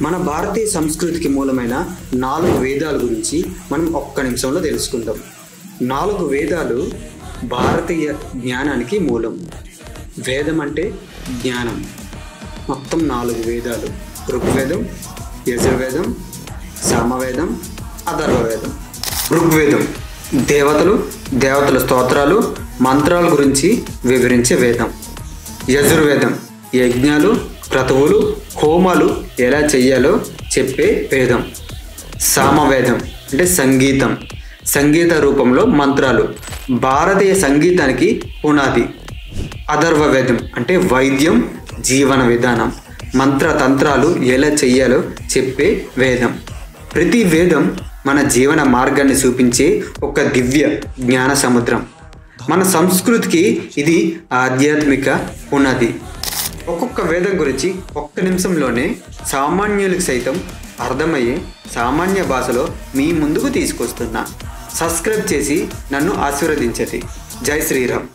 మన భారతీయ సంస్కృతికి మూలమైన 4 వేదాల గురించి మనం ఒక్క నిమిషంలో తెలుసుకుందాం. 4 వేదాలు భారతీయ జ్ఞానానికి మూలం. వేదం అంటే జ్ఞానం. మొత్తం 4 వేదాలు: ఋగ్వేదం, యజుర్వేదం, సామవేదం, అథర్వవేదం. ఋగ్వేదం దేవతల స్తోత్రాలు, మంత్రాల గురించి వివరించే వేదం. యజుర్వేదం యజ్ఞాలు, క్రతువులు, హోమాలు ఎలా చెయ్యాలో చెప్పే వేదం. సామవేదం అంటే సంగీత రూపంలో మంత్రాలు, భారతీయ సంగీతానికి పునాది. అథర్వవేదం అంటే వైద్యం, జీవన విధానం, మంత్రతంత్రాలు ఎలా చెయ్యాలో చెప్పే వేదం. ప్రతి వేదం మన జీవన మార్గాన్ని చూపించే ఒక దివ్య జ్ఞాన సముద్రం. మన సంస్కృతికి ఇది ఆధ్యాత్మిక పునాది. ఒక్కొక్క వేదం గురించి ఒక్క నిమిషంలోనే సామాన్యులకు సైతం అర్థమయ్యే సామాన్య భాషలో మీ ముందుకు తీసుకొస్తున్నా. సబ్స్క్రైబ్ చేసి నన్ను ఆశీర్వదించండి. జై శ్రీరామ్.